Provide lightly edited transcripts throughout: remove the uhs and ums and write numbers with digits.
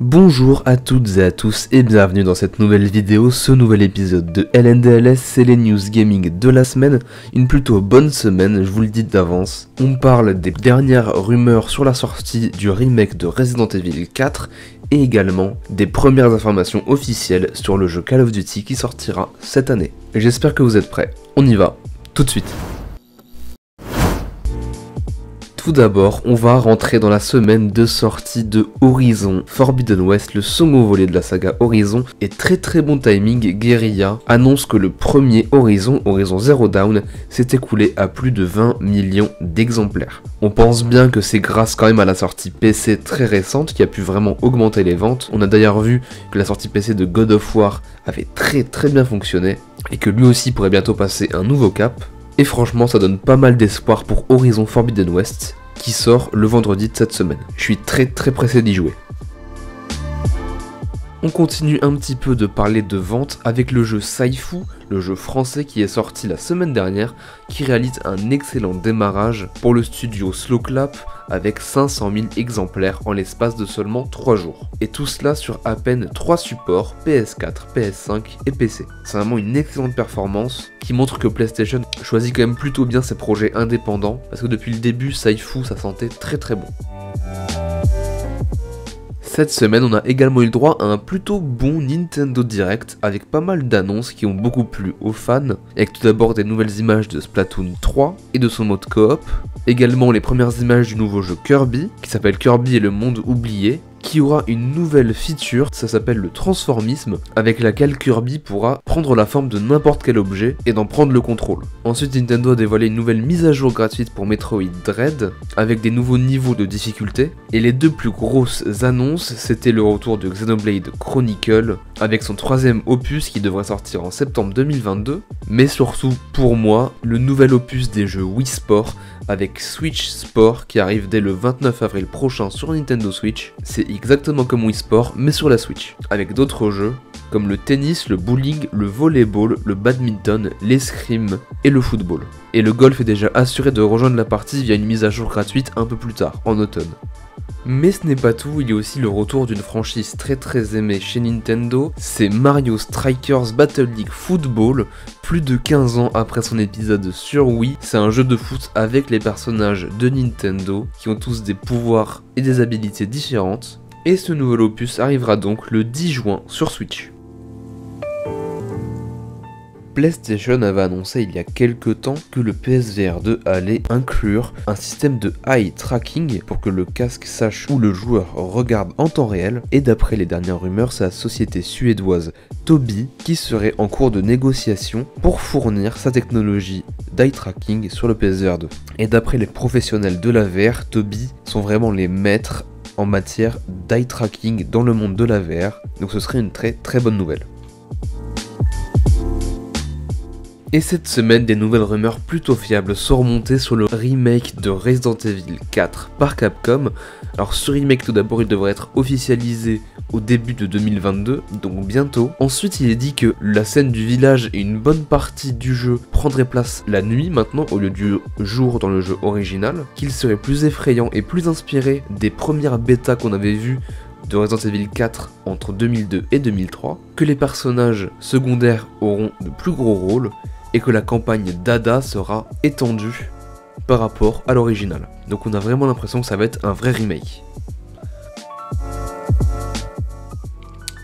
Bonjour à toutes et à tous et bienvenue dans cette nouvelle vidéo, ce nouvel épisode de LNDLS, c'est les news gaming de la semaine, une plutôt bonne semaine, je vous le dis d'avance. On parle des dernières rumeurs sur la sortie du remake de Resident Evil 4 et également des premières informations officielles sur le jeu Call of Duty qui sortira cette année. J'espère que vous êtes prêts, on y va, tout de suite. Tout d'abord, on va rentrer dans la semaine de sortie de Horizon Forbidden West, le second volet de la saga Horizon, et très bon timing, Guerrilla annonce que le premier Horizon Zero Dawn, s'est écoulé à plus de 20 millions d'exemplaires. On pense bien que c'est grâce quand même à la sortie PC très récente qui a pu vraiment augmenter les ventes. On a d'ailleurs vu que la sortie PC de God of War avait très bien fonctionné, et que lui aussi pourrait bientôt passer un nouveau cap. Et franchement, ça donne pas mal d'espoir pour Horizon Forbidden West, qui sort le vendredi de cette semaine. Je suis très pressé d'y jouer. On continue un petit peu de parler de vente avec le jeu Saifu, le jeu français qui est sorti la semaine dernière, qui réalise un excellent démarrage pour le studio Slow Clap avec 500 000 exemplaires en l'espace de seulement 3 jours. Et tout cela sur à peine 3 supports, PS4, PS5 et PC. C'est vraiment une excellente performance qui montre que PlayStation choisit quand même plutôt bien ses projets indépendants, parce que depuis le début, Saifu ça sentait très bon. Cette semaine, on a également eu le droit à un plutôt bon Nintendo Direct avec pas mal d'annonces qui ont beaucoup plu aux fans, avec tout d'abord des nouvelles images de Splatoon 3 et de son mode coop, également les premières images du nouveau jeu Kirby, qui s'appelle Kirby et le monde oublié, qui aura une nouvelle feature, ça s'appelle le transformisme, avec laquelle Kirby pourra prendre la forme de n'importe quel objet et d'en prendre le contrôle. Ensuite, Nintendo a dévoilé une nouvelle mise à jour gratuite pour Metroid Dread, avec des nouveaux niveaux de difficulté, et les deux plus grosses annonces, c'était le retour de Xenoblade Chronicle, avec son troisième opus qui devrait sortir en septembre 2022, mais surtout, pour moi, le nouvel opus des jeux Wii Sport, avec Switch Sport qui arrive dès le 29 avril prochain sur Nintendo Switch. C'est exactement comme Wii Sport mais sur la Switch, avec d'autres jeux comme le tennis, le bowling, le volleyball, le badminton, l'escrime et le football. Et le golf est déjà assuré de rejoindre la partie via une mise à jour gratuite un peu plus tard, en automne. Mais ce n'est pas tout, il y a aussi le retour d'une franchise très aimée chez Nintendo, c'est Mario Strikers Battle League Football, plus de 15 ans après son épisode sur Wii. C'est un jeu de foot avec les personnages de Nintendo qui ont tous des pouvoirs et des habilités différentes, et ce nouvel opus arrivera donc le 10 juin sur Switch. PlayStation avait annoncé il y a quelques temps que le PSVR 2 allait inclure un système de eye tracking pour que le casque sache où le joueur regarde en temps réel, et d'après les dernières rumeurs, c'est la société suédoise Tobii qui serait en cours de négociation pour fournir sa technologie d'eye tracking sur le PSVR 2. Et d'après les professionnels de la VR, Tobii sont vraiment les maîtres en matière d'eye tracking dans le monde de la VR, donc ce serait une très bonne nouvelle. Et cette semaine, des nouvelles rumeurs plutôt fiables sont remontées sur le remake de Resident Evil 4 par Capcom. Alors ce remake, tout d'abord, il devrait être officialisé au début de 2022, donc bientôt. Ensuite, il est dit que la scène du village et une bonne partie du jeu prendraient place la nuit maintenant au lieu du jour dans le jeu original, qu'il serait plus effrayant et plus inspiré des premières bêtas qu'on avait vues de Resident Evil 4 entre 2002 et 2003, que les personnages secondaires auront de plus gros rôles, et que la campagne d'Ada sera étendue par rapport à l'original. Donc on a vraiment l'impression que ça va être un vrai remake.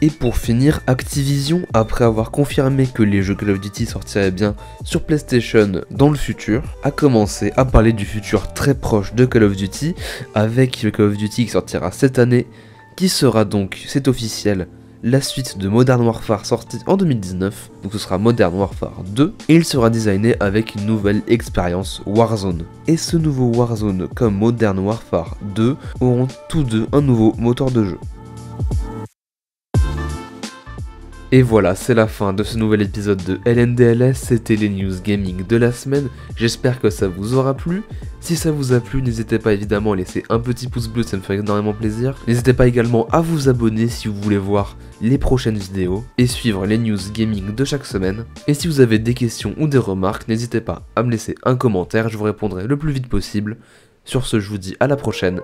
Et pour finir, Activision, après avoir confirmé que les jeux Call of Duty sortiraient bien sur PlayStation dans le futur, a commencé à parler du futur très proche de Call of Duty, avec le Call of Duty qui sortira cette année, qui sera donc, c'est officiel, la suite de Modern Warfare sortie en 2019, donc ce sera Modern Warfare 2, et il sera designé avec une nouvelle expérience Warzone. Et ce nouveau Warzone comme Modern Warfare 2 auront tous deux un nouveau moteur de jeu. Et voilà, c'est la fin de ce nouvel épisode de LNDLS, c'était les news gaming de la semaine, j'espère que ça vous aura plu. Si ça vous a plu, n'hésitez pas évidemment à laisser un petit pouce bleu, ça me fait énormément plaisir. N'hésitez pas également à vous abonner si vous voulez voir les prochaines vidéos et suivre les news gaming de chaque semaine. Et si vous avez des questions ou des remarques, n'hésitez pas à me laisser un commentaire, je vous répondrai le plus vite possible. Sur ce, je vous dis à la prochaine,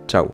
ciao.